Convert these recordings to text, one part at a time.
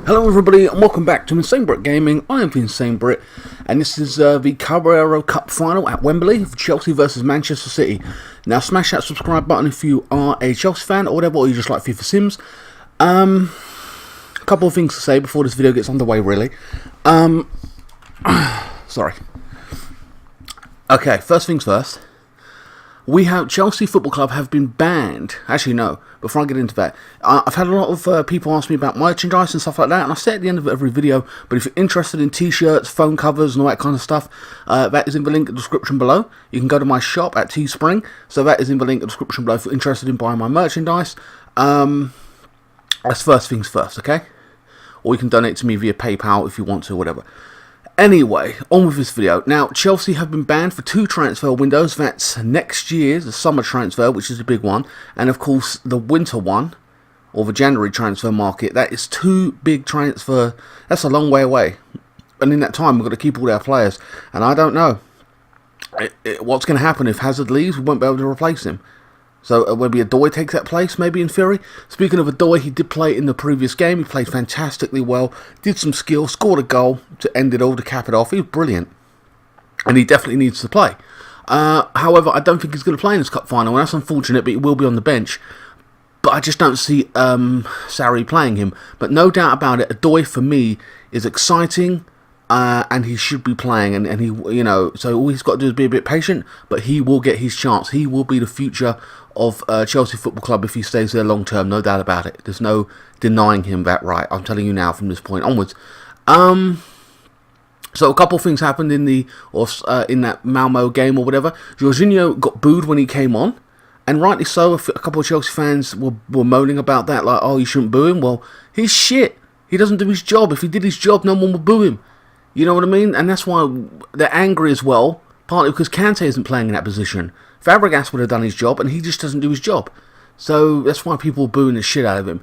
Hello everybody and welcome back to INSANEBRIT Gaming. I am the INSANEBRIT and this is the Carabao Cup final at Wembley for Chelsea versus Manchester City. Now smash that subscribe button if you are a Chelsea fan or whatever, or you just like FIFA Sims. A couple of things to say before this video gets underway really. Sorry. Okay, first things first. Chelsea Football Club have been banned. Actually, no. Before I get into that, I've had a lot of people ask me about merchandise and stuff like that, and I say at the end of every video, but if you're interested in t-shirts, phone covers, and all that kind of stuff, that is in the link in the description below. You can go to my shop at Teespring, so that is in the link in the description below if you're interested in buying my merchandise. That's first things first, okay? Or you can donate to me via PayPal if you want to, whatever. Anyway, on with this video. Now, Chelsea have been banned for 2 transfer windows. That's next year's, the summer transfer, which is a big one, and of course the winter one, or the January transfer market. That is 2 big transfer. That's a long way away. And in that time, we've got to keep all our players. And I don't know what's going to happen if Hazard leaves. We won't be able to replace him. So maybe Odoi takes that place, maybe in theory. Speaking of Odoi, he did play in the previous game. He played fantastically well, did some skill, scored a goal to end it all, to cap it off. He was brilliant. And he definitely needs to play. However, I don't think he's going to play in this cup final, and that's unfortunate, but he will be on the bench. But I just don't see Sarri playing him. But no doubt about it, Odoi for me is exciting. And he should be playing, and he, you know, so all he's got to do is be a bit patient, but he will get his chance. He will be the future of Chelsea Football Club if he stays there long term, no doubt about it. There's no denying him that right. I'm telling you now from this point onwards. So a couple of things happened in in that Malmo game or whatever. Jorginho got booed when he came on, and rightly so. A couple of Chelsea fans were moaning about that, like, oh, you shouldn't boo him. Well, he's shit. He doesn't do his job. If he did his job, no one would boo him. You know what I mean? And that's why they're angry as well, partly because Kante isn't playing in that position. Fabregas would have done his job, and he just doesn't do his job. So that's why people are booing the shit out of him.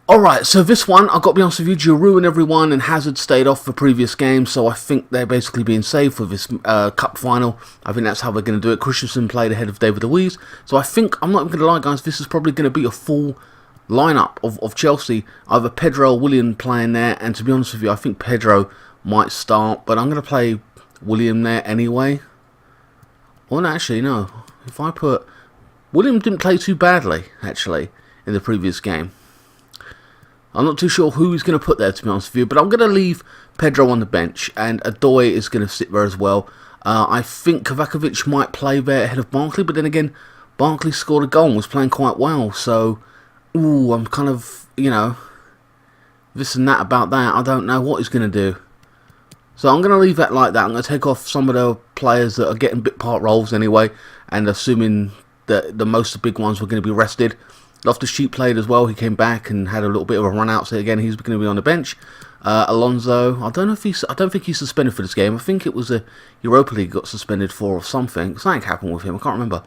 Alright, so this one, I've got to be honest with you, Giroud and everyone, and Hazard stayed off for previous games, so I think they're basically being saved for this cup final. I think that's how they're going to do it. Christensen played ahead of David Luiz. So I think, I'm not even going to lie guys, this is probably going to be a full lineup of Chelsea. Either Pedro or Willian playing there, and to be honest with you, I think Pedro might start, but I'm going to play William there anyway. Well, no, actually, no. If I put... William didn't play too badly, actually, in the previous game. I'm not too sure who he's going to put there, to be honest with you, but I'm going to leave Pedro on the bench, and Odoi is going to sit there as well. I think Kovacic might play there ahead of Barkley, but then again, Barkley scored a goal and was playing quite well, so... Ooh, I'm kind of, you know, this and that about that. I don't know what he's going to do. So I'm going to leave that like that. I'm going to take off some of the players that are getting bit part roles anyway, and assuming that the most big ones were going to be rested. Loftus-Cheek played as well. He came back and had a little bit of a run out. So again, he's going to be on the bench. Alonso, I don't know if I don't think he's suspended for this game. I think it was a Europa League got suspended for or something. Something happened with him. I can't remember.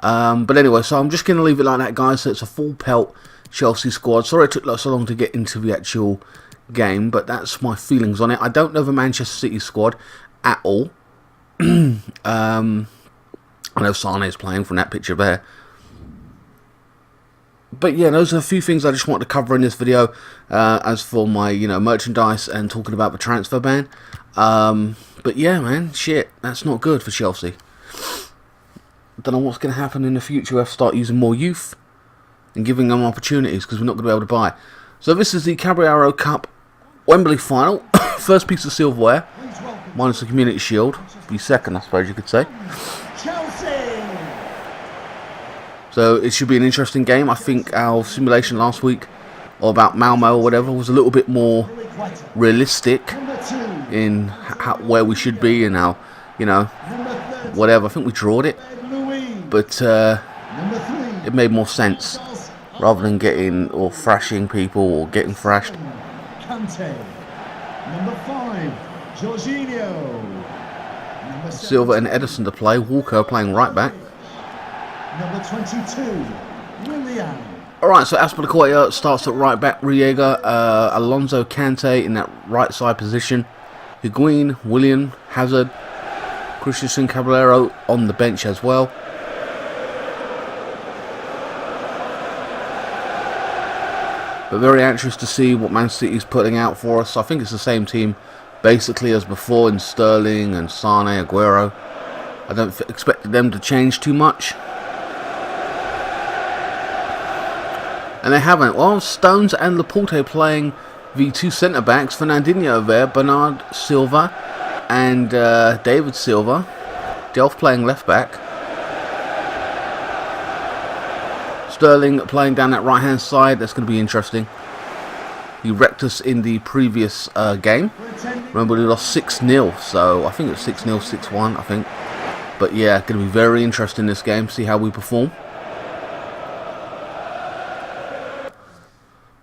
But anyway, so I'm just going to leave it like that, guys. So it's a full pelt Chelsea squad. Sorry it took so long to get into the actual game, but that's my feelings on it. I don't know the Manchester City squad at all. I know Sane's playing from that picture there. But yeah, those are a few things I just want to cover in this video. As for my, merchandise and talking about the transfer ban. But yeah, man, shit, that's not good for Chelsea. Don't know what's going to happen in the future. We have to start using more youth and giving them opportunities because we're not going to be able to buy. So this is the Carabao Cup Wembley final. First piece of silverware, minus the Community Shield. Be second, I suppose you could say. So it should be an interesting game. I think our simulation last week, or about Malmo or whatever, was a little bit more realistic in where we should be and how, whatever. I think we drawed it, but it made more sense rather than getting or thrashing people or getting thrashed. Number 5, Jorginho. Silva and Edison to play. Walker playing right back. Number 22, Willian. Alright, so Azpilicueta starts at right back. Riega, Alonso, Kante in that right side position. Higuain, Willian, Hazard, Christensen, Caballero on the bench as well. But very anxious to see what Man City's putting out for us. I think it's the same team basically as before in Sterling and Sane, Aguero. I don't expect them to change too much. And they haven't. Well, Stones and Laporte playing the two centre-backs. Fernandinho there, Bernard Silva and David Silva. Delph playing left-back. Sterling playing down that right-hand side. That's going to be interesting. He wrecked us in the previous game. Remember, we lost 6-0. So, I think it was 6-0, 6-1, I think. But yeah, going to be very interesting this game. See how we perform.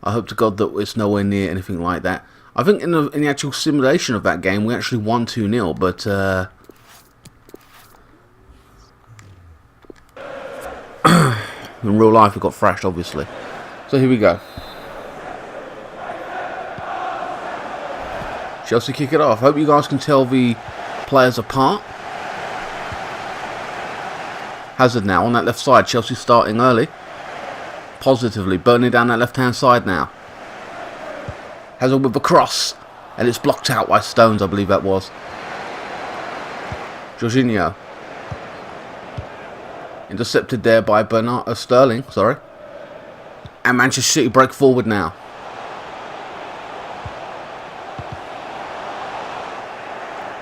I hope to God that it's nowhere near anything like that. I think in the actual simulation of that game, we actually won 2-0, but in real life we got thrashed, obviously. So here we go. Chelsea kick it off. Hope you guys can tell the players apart. Hazard now on that left side. Chelsea starting early. Positively burning down that left hand side now. Hazard with the cross, and it's blocked out by Stones, I believe that was. Jorginho intercepted there by Sterling, sorry. And Manchester City break forward now.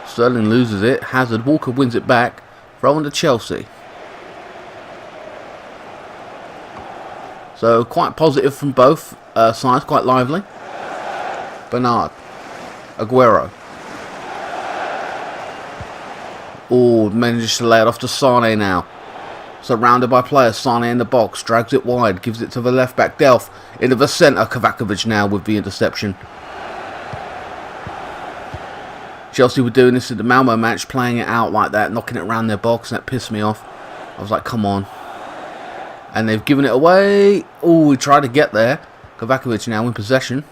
Sterling loses it. Hazard, Walker wins it back. Throw on to Chelsea. So quite positive from both sides, quite lively. Bernard, Aguero. Oh, manages to lay it off to Sane now. Surrounded by players, Sane in the box, drags it wide, gives it to the left back, Delph. Into the centre, Kovacevic now with the interception. Chelsea were doing this in the Malmo match, playing it out like that, knocking it around their box, and that pissed me off. I was like, come on. And they've given it away. Oh, we tried to get there. Kovacevic now in possession.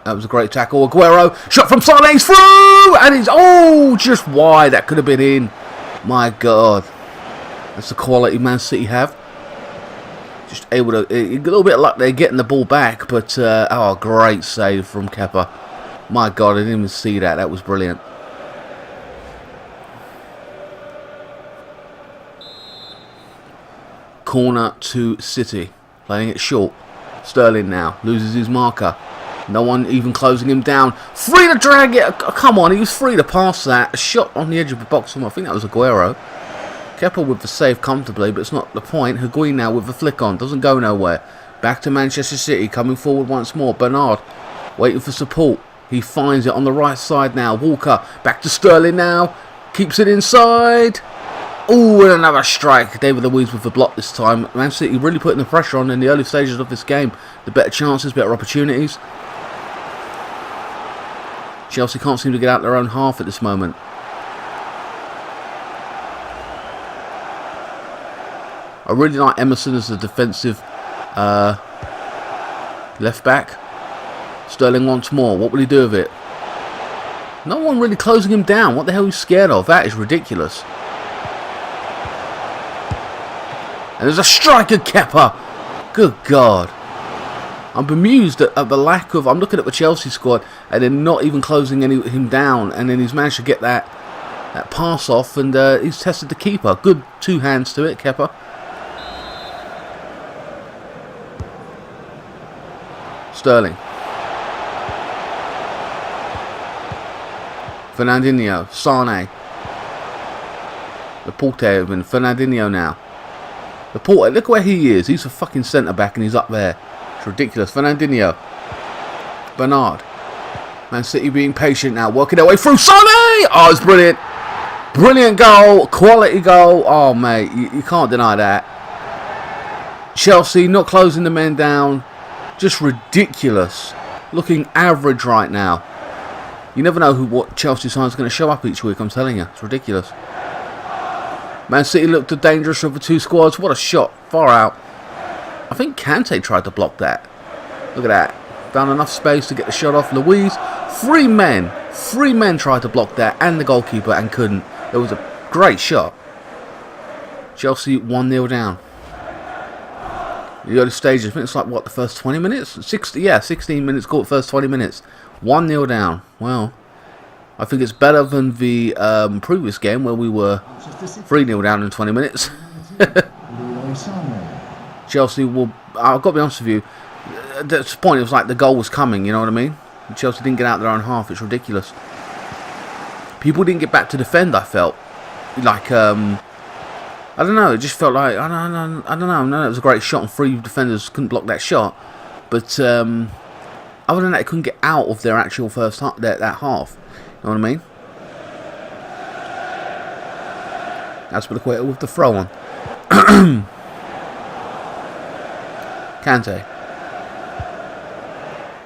That was a great tackle. Aguero, shot from Sane's through! And it's, oh, just wide. That could have been in. My God. That's the quality Man City have. Just able to, a little bit of luck there getting the ball back. But, oh, great save from Kepa. My God, I didn't even see that. That was brilliant. Corner to City. Playing it short. Sterling now. Loses his marker. No one even closing him down. Free to drag it. Come on, he was free to pass that. A shot on the edge of the box. I think that was Aguero. Kepa with the save comfortably, but it's not the point. Higuain now with the flick on. Doesn't go nowhere. Back to Manchester City. Coming forward once more. Bernard waiting for support. He finds it on the right side now. Walker back to Sterling now. Keeps it inside. Oh, and another strike. David Luiz with the block this time. Man City really putting the pressure on in the early stages of this game. The better chances, better opportunities. Chelsea can't seem to get out their own half at this moment. I really like Emerson as a defensive left back. Sterling once more. What will he do with it? No one really closing him down. What the hell are you scared of? That is ridiculous. And there's a strike at Kepa. Good God. I'm bemused at the lack of... I'm looking at the Chelsea squad and they're not even closing him down. And then he's managed to get that pass off and he's tested the keeper. Good two hands to it, Kepa. Sterling. Fernandinho. Sane. Laporte and Fernandinho now. Laporte, look where he is. He's a fucking centre-back and he's up there. It's ridiculous. Fernandinho. Bernard. Man City being patient now. Working their way through. Sane! Oh, it's brilliant. Brilliant goal. Quality goal. Oh, mate. You can't deny that. Chelsea not closing the men down. Just ridiculous. Looking average right now. You never know what Chelsea side is going to show up each week. I'm telling you. It's ridiculous. Man City looked dangerous of the two squads. What a shot. Far out. I think Kante tried to block that. Look at that. Found enough space to get the shot off. Luiz. Three men tried to block that and the goalkeeper and couldn't. It was a great shot. Chelsea 1-0 down. The early stages, I think it's like, what, the first 20 minutes? 60, yeah, 16 minutes, caught first 20 minutes. 1-0 down. Well, I think it's better than the previous game where we were 3-0 down in 20 minutes. Chelsea will, I've got to be honest with you, at this point it was like the goal was coming, you know what I mean? Chelsea didn't get out their own half, it's ridiculous. People didn't get back to defend, I felt. Like, I don't know, it just felt like, I don't know, no, it was a great shot and 3 defenders couldn't block that shot. But, other than that, they couldn't get out of their actual first half, that half. You know what I mean? That's with the throw on. Kante.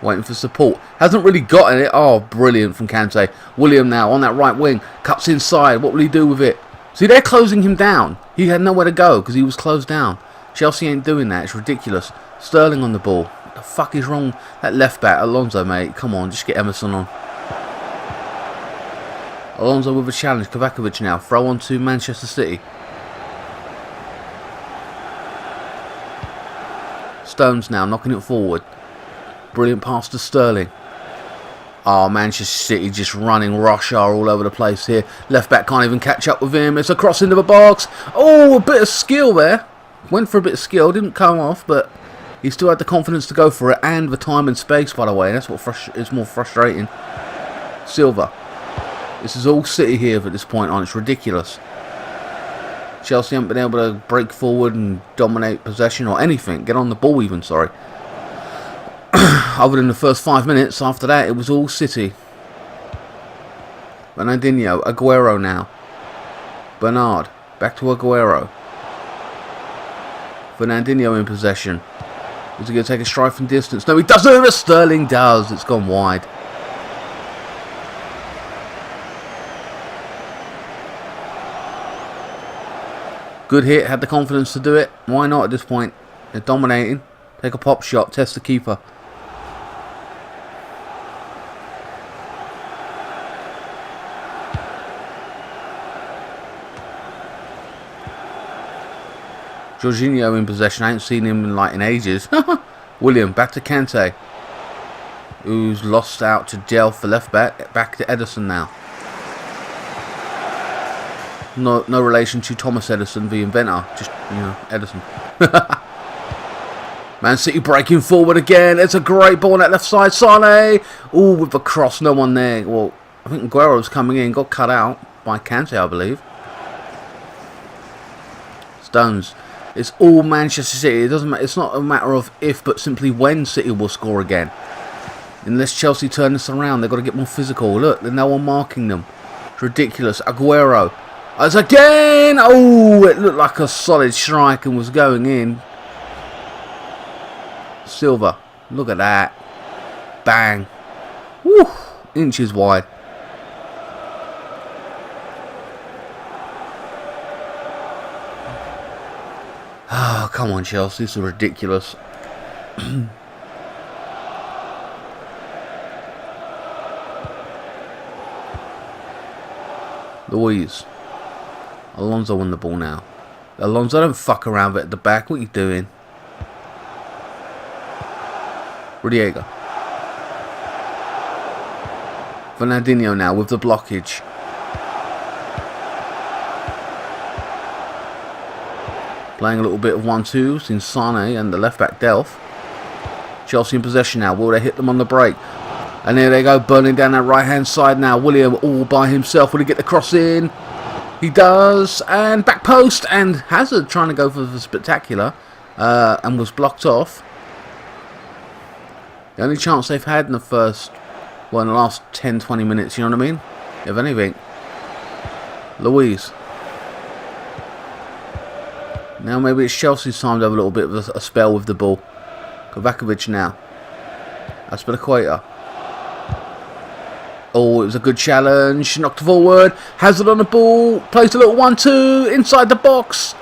Waiting for support. Hasn't really gotten it. Oh, brilliant from Kante. William now on that right wing. Cuts inside. What will he do with it? See, they're closing him down. He had nowhere to go because he was closed down. Chelsea ain't doing that. It's ridiculous. Sterling on the ball. What the fuck is wrong? That left back, Alonso, mate. Come on, just get Emerson on. Alonso with a challenge. Kovacic now. Throw on to Manchester City. Stones now knocking it forward. Brilliant pass to Sterling. Oh, Manchester City just running rush hour all over the place here. Left back can't even catch up with him. It's a cross into the box. Oh, a bit of skill there. Went for a bit of skill. Didn't come off, but he still had the confidence to go for it. And the time and space, by the way. That's what is more frustrating. Silva. This is all City here at this point on. It's ridiculous. Chelsea haven't been able to break forward and dominate possession or anything. Get on the ball even, sorry. Other than the first 5 minutes, after that it was all City. Fernandinho, Aguero now. Bernard, back to Aguero. Fernandinho in possession. Is he going to take a stride from distance? No, he doesn't. Sterling does. It's gone wide. Good hit, had the confidence to do it. Why not at this point? They're dominating. Take a pop shot, test the keeper. Jorginho in possession. I ain't seen him in ages. William, back to Kante. Who's lost out to Delph, the left back. Back to Edison now. No relation to Thomas Edison, the inventor. Just, you know, Edison. Man City breaking forward again. It's a great ball on that left side. Sane. Ooh, with the cross. No one there. Well, I think Aguero's coming in. Got cut out by Kante, I believe. Stones. It's all Manchester City. It doesn't matter. It's not a matter of if, but simply when City will score again. Unless Chelsea turn this around, they've got to get more physical. Look, there's no one marking them. It's ridiculous. Aguero. As again. Oh, it looked like a solid strike and was going in. Silva. Look at that. Bang. Woo. Inches wide. Oh, come on, Chelsea. This is ridiculous. Louise. Alonso on the ball now. Alonso, don't fuck around with it at the back. What are you doing? Rudiger. Fernandinho now with the blockage. Playing a little bit of 1-2 since Sane and the left back Delph. Chelsea in possession now. Will they hit them on the break? And here they go, burning down that right hand side now. William all by himself. Will he get the cross in? He does. And back post. And Hazard trying to go for the spectacular. And was blocked off. The only chance they've had in the first, well, in the last 10-20 minutes, you know what I mean? If anything. Louise. Now maybe it's Chelsea's time to have a little bit of a spell with the ball. Kovacic now. Aspilicueta. Oh, it was a good challenge. Knocked forward. Hazard on the ball. Plays a little 1-2 inside the box.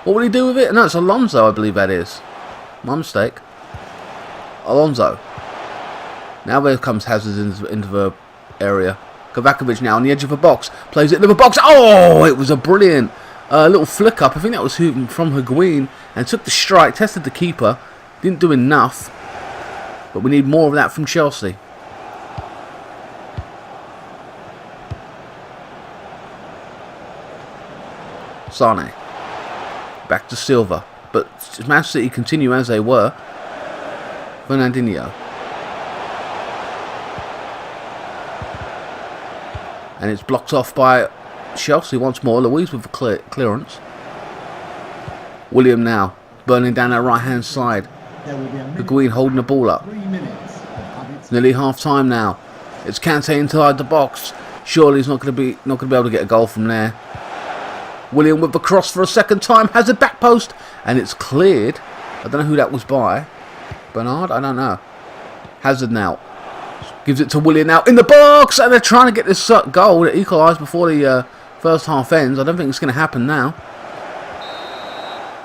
What will he do with it? No, it's Alonso, I believe that is. My mistake. Alonso. Now there comes Hazard into the area. Kovacic now on the edge of the box. Plays it into the box. Oh, it was a brilliant little flick up. I think that was from Higuain. And took the strike. Tested the keeper. Didn't do enough, but we need more of that from Chelsea. Sane. Back to Silva. But Man City continue as they were. Fernandinho. And it's blocked off by Chelsea once more. Luiz with the clearance. William now. Burning down that right hand side. Higuain holding the ball up. Nearly half time now. It's Kante inside the box. Surely he's not going to be able to get a goal from there. William with the cross for a second time. Has a back post. And it's cleared. I don't know who that was by. Bernard? I don't know. Hazard now. Gives it to William now in the box. And they're trying to get this goal that equalised before the first half ends. I don't think it's going to happen now.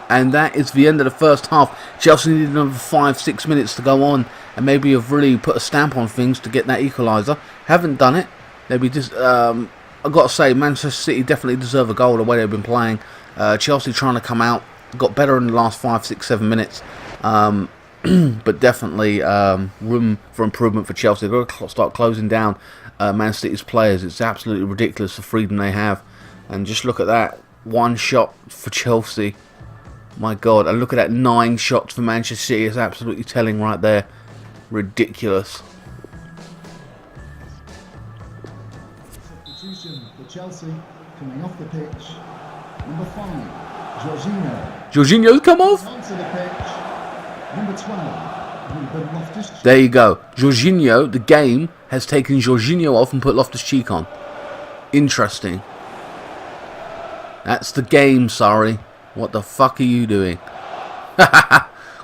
And that is the end of the first half. Chelsea needed another 5-6 minutes to go on. And maybe have really put a stamp on things to get that equaliser. Haven't done it. Maybe just... I've got to say, Manchester City definitely deserve a goal the way they've been playing. Chelsea trying to come out. Got better in the last 5, 6, 7 minutes. But definitely room for improvement for Chelsea. They've got to start closing down Man City's players. It's absolutely ridiculous the freedom they have. And just look at that. One shot for Chelsea. My God. And look at that. 9 shots for Manchester City. It's absolutely telling right there. Ridiculous. For Chelsea, coming off the pitch, number 5, Jorginho. Jorginho's come off. Onto the pitch, number 12, Loftus-Cheek. There you go. Jorginho, the game has taken Jorginho off and put Loftus-Cheek on. Interesting. That's the game, sorry. What the fuck are you doing?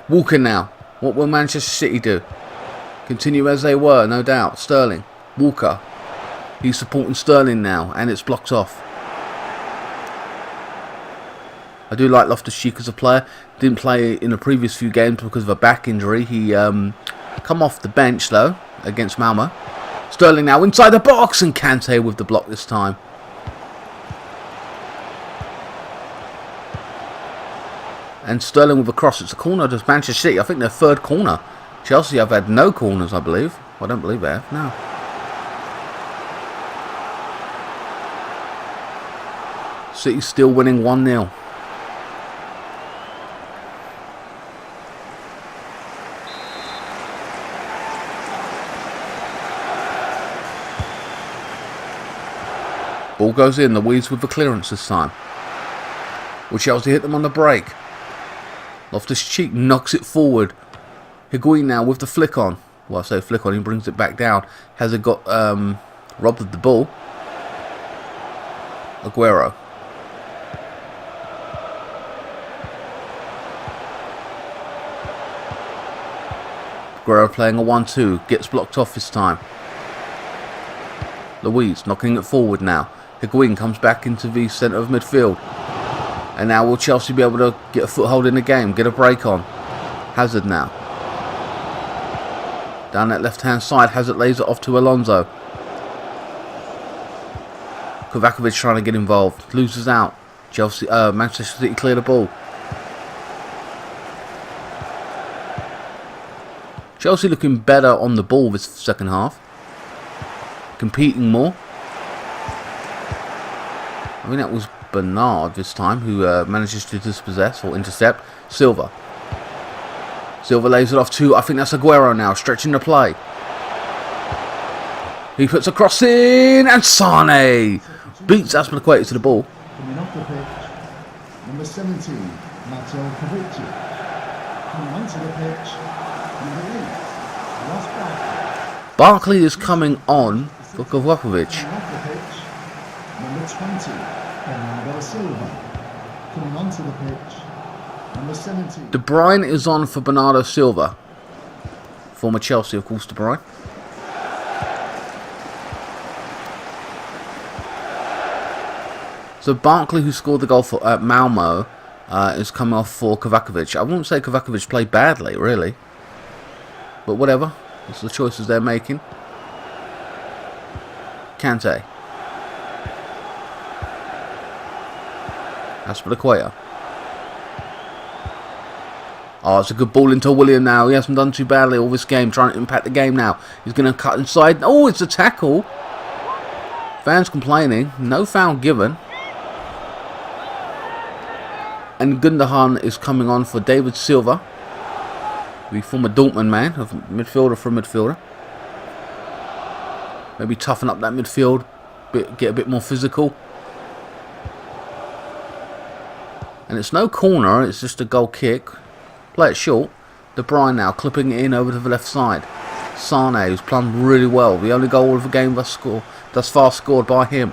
Walker now. What will Manchester City do? Continue as they were, no doubt. Sterling. Walker. He's supporting Sterling now, and it's blocked off. I do like Loftus-Cheek as a player. Didn't play in the previous few games because of a back injury. He come off the bench, though, against Malmo. Sterling now inside the box, and Kante with the block this time. And Sterling with a cross. It's a corner to Manchester City. I think their third corner. Chelsea have had no corners, I believe. Well, I don't believe they have. No. City still winning 1-0. Ball goes in. The Weeds with the clearance this time. Will Chelsea hit them on the break? Loftus-Cheek knocks it forward. Higuain now with the flick on. Well, I say flick on. He brings it back down. Has it got robbed of the ball? Aguero. Aguero playing a 1-2. Gets blocked off this time. Luiz knocking it forward now. Higuain comes back into the centre of midfield. And now will Chelsea be able to get a foothold in the game? Get a break on. Hazard now. Down that left-hand side. Hazard lays it off to Alonso. Kovacic trying to get involved. Loses out. Chelsea, Manchester City clear the ball. Chelsea looking better on the ball this second half. Competing more. I think that was Bernard this time who manages to dispossess or intercept. Silva. Silva lays it off to, I think that's Aguero now, stretching the play. He puts a cross in, and Sane beats Azpilicueta to the ball. Coming off the pitch, number 17, Matteo Kovacic. Coming onto the pitch, number 8, Ross Barkley. Barkley is coming on for Kovacic. Coming off the pitch, number 20, Bernardo Silva. Coming onto the pitch, number 17. De Bruyne is on for Bernardo Silva. Former Chelsea, of course, De Bruyne. So Barkley, who scored the goal for Malmo, is coming off for Kovacic. I wouldn't say Kovacic played badly, really. But whatever. It's the choices they're making. Kante. Azpilicueta. Oh, it's a good ball into William now. He hasn't done too badly all this game, trying to impact the game now. He's going to cut inside. Oh, it's a tackle. Fans complaining. No foul given. And Gundogan is coming on for David Silva, the former Dortmund man, of midfielder from midfielder. Maybe toughen up that midfield, get a bit more physical. And it's no corner, it's just a goal kick. Play it short. De Bruyne now clipping it in over to the left side. Sane, who's playing really well. The only goal of the game thus far scored by him.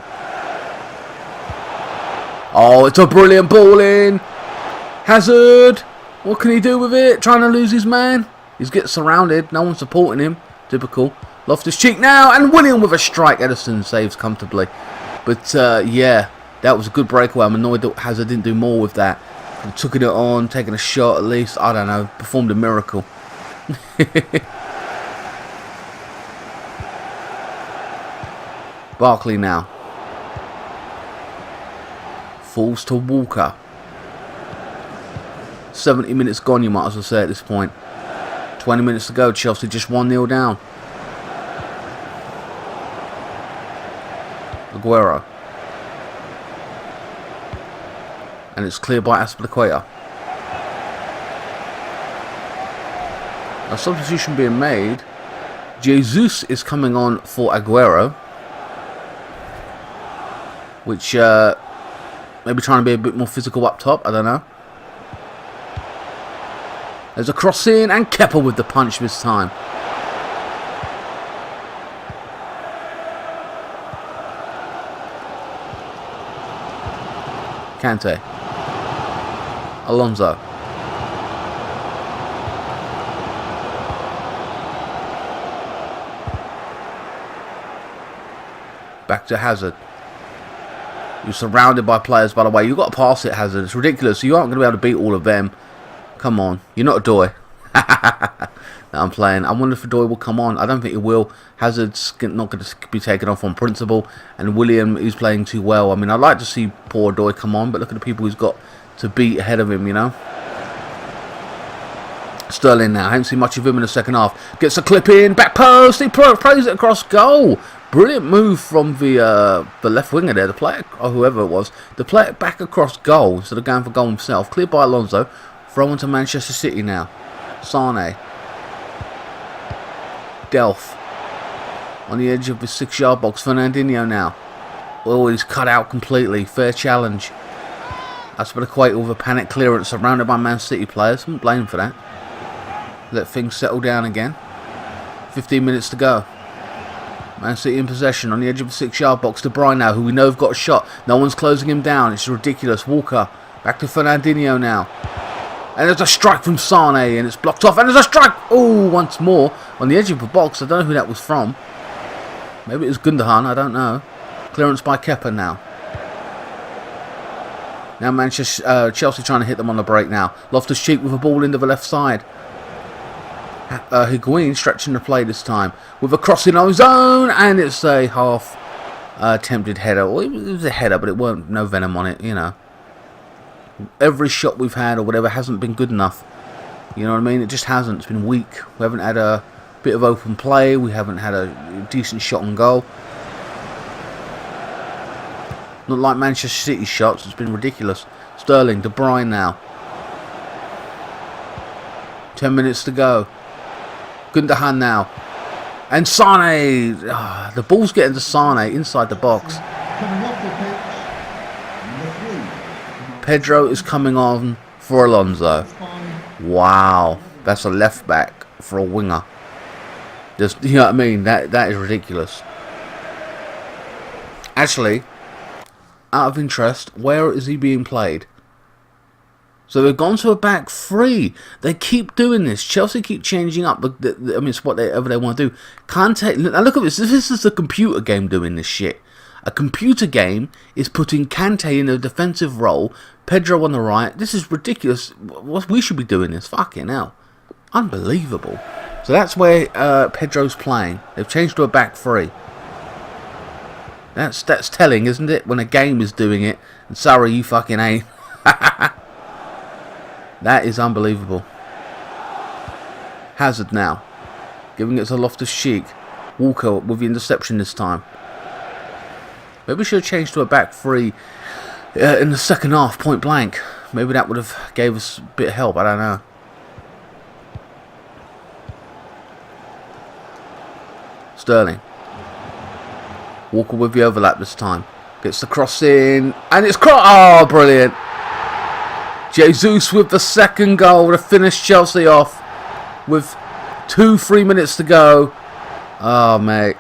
Oh, it's a brilliant ball in. Hazard. What can he do with it? Trying to lose his man. He's getting surrounded. No one's supporting him. Typical. Loftus-Cheek now. And William with a strike. Edison saves comfortably. But, yeah. That was a good breakaway. I'm annoyed that Hazard didn't do more with that. He took it on. Taking a shot at least. I don't know. Performed a miracle. Barkley now. Falls to Walker. 70 minutes gone, you might as well say at this point. 20 minutes to go. Chelsea just 1-0 down. Aguero. And it's cleared by Azpilicueta. A substitution being made. Jesus is coming on for Aguero. Which, maybe trying to be a bit more physical up top. I don't know. There's a cross in, and Kepa with the punch this time. Kante. Alonso. Back to Hazard. You're surrounded by players, by the way. You've got to pass it, Hazard. It's ridiculous. You aren't going to be able to beat all of them. Come on. You're not a Doy. That I'm playing. I wonder if a Doy will come on. I don't think he will. Hazard's not going to be taken off on principle. And William is playing too well. I mean, I'd like to see poor Doy come on, but look at the people he's got to beat ahead of him, you know. Sterling now. I haven't seen much of him in the second half. Gets a clip in. Back post. He plays it across goal. Brilliant move from the left winger there. The player, or whoever it was. To play it back across goal instead of going for goal himself. Cleared by Alonso. Throw into Manchester City now. Sane. Delph. On the edge of the 6-yard box. Fernandinho now. Oh, he's cut out completely. Fair challenge. Azpilicueta with a panic clearance surrounded by Man City players. I wouldn't blame him for that. Let things settle down again. 15 minutes to go. Man City in possession on the edge of the 6-yard box. De Bruyne now, who we know have got a shot. No one's closing him down. It's ridiculous. Walker. Back to Fernandinho now. And there's a strike from Sane, and it's blocked off. And there's a strike! Oh, once more. On the edge of the box. I don't know who that was from. Maybe it was Gundogan. I don't know. Clearance by Kepa now. Now Chelsea trying to hit them on the break now. Loftus-Cheek with a ball into the left side. Higuain stretching the play this time. With a cross in his own. And it's a half attempted header. Well, it was a header, but it weren't no venom on it, you know. Every shot we've had or whatever hasn't been good enough. You know what I mean? It just hasn't. It's been weak. We haven't had a bit of open play. We haven't had a decent shot on goal. Not like Manchester City shots. It's been ridiculous. Sterling, De Bruyne now. 10 minutes to go. Gundogan now. And Sane. The ball's getting to Sane inside the box. Coming off the pitch, number 3. Pedro is coming on for Alonso. Wow. That's a left back for a winger. Just, you know what I mean? That is ridiculous. Actually, out of interest, where is he being played? So they've gone to a back three. They keep doing this. Chelsea keep changing up. I mean, it's whatever they want to do. Now look at this. This is a computer game doing this shit. A computer game is putting Kante in a defensive role. Pedro on the right. This is ridiculous. We should be doing this. Fucking hell. Unbelievable. So that's where Pedro's playing. They've changed to a back three. That's telling, isn't it? When a game is doing it. And sorry, you fucking ain't. That is unbelievable. Hazard now. Giving it to Loftus-Cheek. Walker with the interception this time. Maybe we should have changed to a back three in the second half, point blank. Maybe that would have gave us a bit of help, I don't know. Sterling. Walker with the overlap this time. Gets the cross in, and it's oh, brilliant. Jesus with the second goal to finish Chelsea off with 2-3 minutes to go. Oh, mate.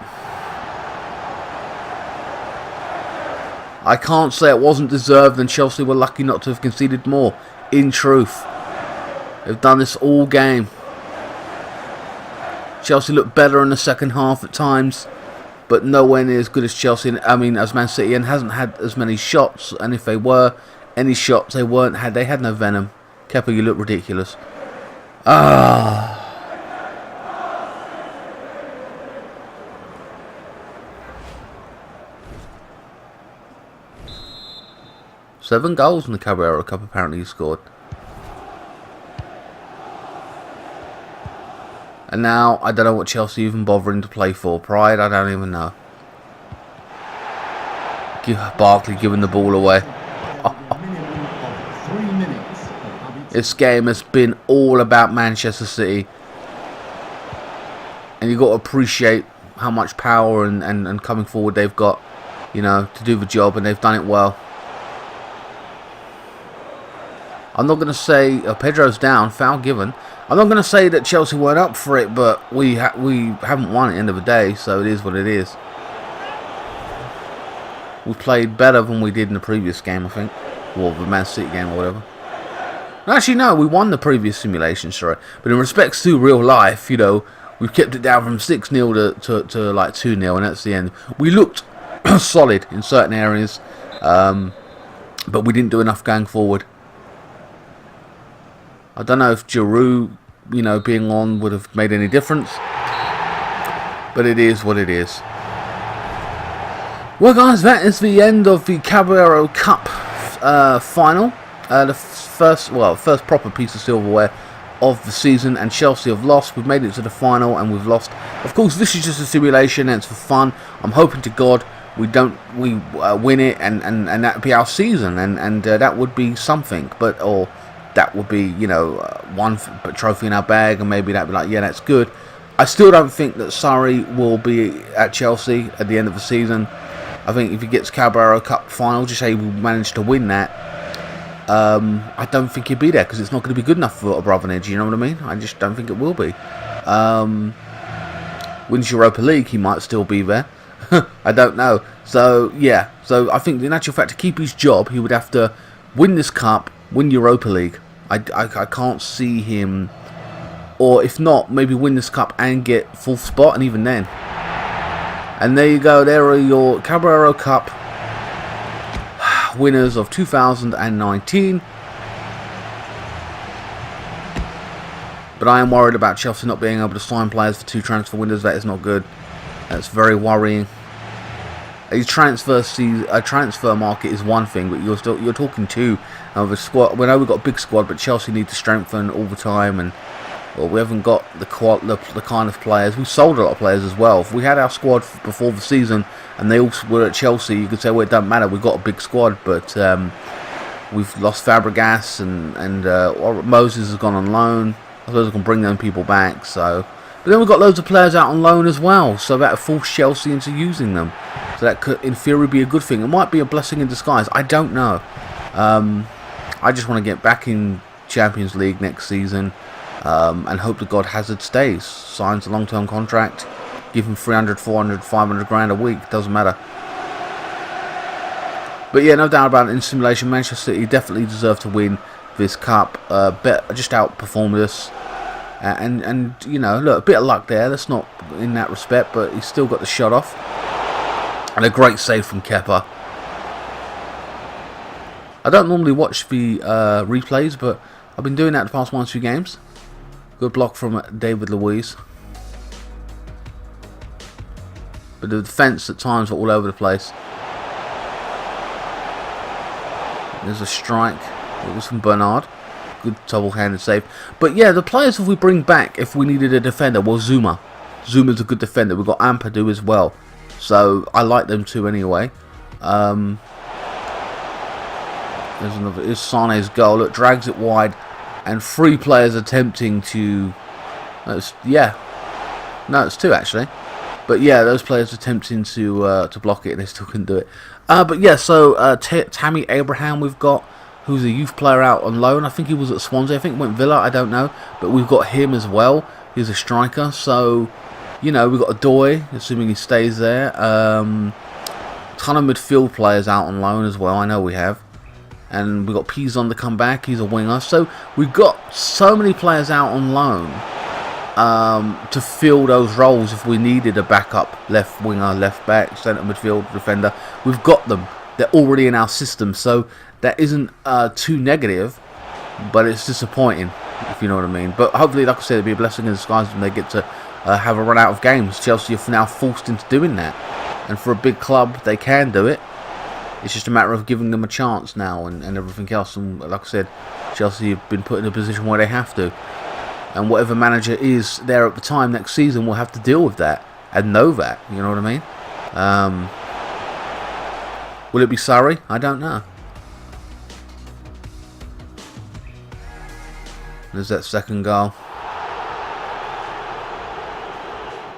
I can't say it wasn't deserved, and Chelsea were lucky not to have conceded more. In truth, they've done this all game. Chelsea looked better in the second half at times, but nowhere near as good as Chelsea. I mean, as Man City, and hasn't had as many shots. And if they were any shots, they had no venom. Kepa, you look ridiculous. Ah. 7 goals in the Carabao Cup apparently he scored. And now, I don't know what Chelsea even bothering to play for. Pride, I don't even know. Barkley giving the ball away. This game has been all about Manchester City. And you've got to appreciate how much power and coming forward they've got, you know, to do the job, and they've done it well. I'm not going to say Pedro's down, foul given. I'm not going to say that Chelsea weren't up for it, but we haven't won at the end of the day, so it is what it is. We played better than we did in the previous game, I think. Or the Man City game or whatever. Actually, no, we won the previous simulation, sorry. But in respects to real life, you know, we've kept it down from 6-0 to like 2-0, and that's the end. We looked solid in certain areas, but we didn't do enough going forward. I don't know if Giroud, you know, being on would have made any difference. But it is what it is. Well, guys, that is the end of the Carabao Cup final. The first proper piece of silverware of the season, and Chelsea have lost. We've made it to the final and we've lost. Of course, this is just a simulation and it's for fun. I'm hoping to God we win it and that would be our season, and that would be something. Or that would be, you know, one trophy in our bag, and maybe that'd be like, yeah, that's good. I still don't think that Sarri will be at Chelsea at the end of the season. I think if he gets Carabao Cup final, just say we managed to win that, I don't think he'll be there, because it's not going to be good enough for Abramovich, you know what I mean? I just don't think it will be. Wins Europa League, he might still be there. I don't know. So, yeah. So, I think in actual fact, to keep his job, he would have to win this cup, win Europa League. I can't see him, or if not, maybe win this cup and get 4th spot, and even then. And there you go, there are your Carabao Cup winners of 2019. But I am worried about Chelsea not being able to sign players for 2 transfer windows. That is not good. That's very worrying. A transfer market is one thing, but you're talking 2 of a squad. We know we've got a big squad, but Chelsea need to strengthen all the time, and well, we haven't got the kind of players. We sold a lot of players as well. If we had our squad before the season and they all were at Chelsea, you could say, well, it doesn't matter. We've got a big squad, but we've lost Fabregas and Moses has gone on loan. I suppose we can bring them people back. So, but then we've got loads of players out on loan as well, so that forced Chelsea into using them. So that could, in theory, be a good thing. It might be a blessing in disguise. I don't know. I just want to get back in Champions League next season, and hope to God Hazard stays. Signs a long-term contract. Give him 300, 400, 500 grand a week. Doesn't matter. But yeah, no doubt about it. In simulation, Manchester City definitely deserve to win this cup. Just outperformed us. And you know, look, a bit of luck there. That's not in that respect, but he's still got the shot off. And a great save from Kepa. I don't normally watch the replays, but I've been doing that the past 1-2 games. Good block from David Luiz. But the defence at times were all over the place. There's a strike. It was from Bernard. good double-handed save. But yeah, the players if we bring back, if we needed a defender, well, Zuma. Zuma's a good defender. We've got Ampadu as well. So I like them too anyway. There's another. It's Sane's goal. Look, drags it wide, and 3 players attempting to. Yeah, no, it's 2 actually. But yeah, those players attempting to block it, and they still couldn't do it. But yeah, so Tammy Abraham we've got, who's a youth player out on loan. I think he was at Swansea. I think he went Villa. I don't know, but we've got him as well. He's a striker, so. You know, we've got Adoy, assuming he stays there. Ton of midfield players out on loan as well, I know we have. And we've got Pizon to come back, he's a winger. So we've got so many players out on loan to fill those roles if we needed a backup left winger, left back, centre midfield, defender. We've got them. They're already in our system. So that isn't too negative, but it's disappointing, if you know what I mean. But hopefully, like I said, it'll be a blessing in disguise when they get to have a run out of games. Chelsea are now forced into doing that, and for a big club they can do it. It's just a matter of giving them a chance now and everything else. And like I said, Chelsea have been put in a position where they have to, and whatever manager is there at the time next season will have to deal with that and know that, you know what I mean. Will it be Surrey? I don't know. There's that second goal.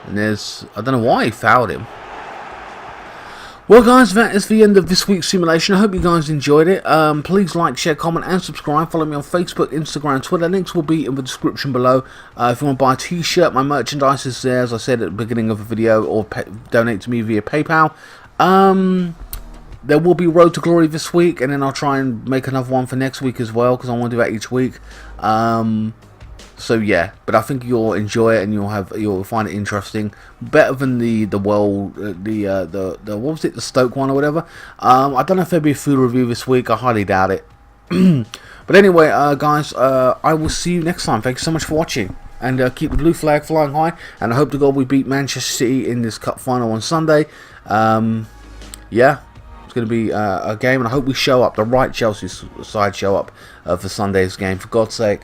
And there's, I don't know why he fouled him. Well guys, that is the end of this week's simulation. I hope you guys enjoyed it. Please like, share, comment and subscribe. Follow me on Facebook, Instagram, Twitter. Links will be in the description below. If you want to buy a t-shirt, my merchandise is there, as I said at the beginning of the video, or donate to me via PayPal. There will be Road to Glory this week, and then I'll try and make another one for next week as well, because I want to do that each week. So yeah, but I think you'll enjoy it and you'll find it interesting. Better than the what was it, the Stoke one or whatever. I don't know if there'll be a food review this week. I highly doubt it. But anyway, guys, I will see you next time. Thank you so much for watching, and keep the blue flag flying high. And I hope to God we beat Manchester City in this cup final on Sunday. Yeah. It's going to be a game, and I hope we show up. The right Chelsea side show up for Sunday's game, for God's sake.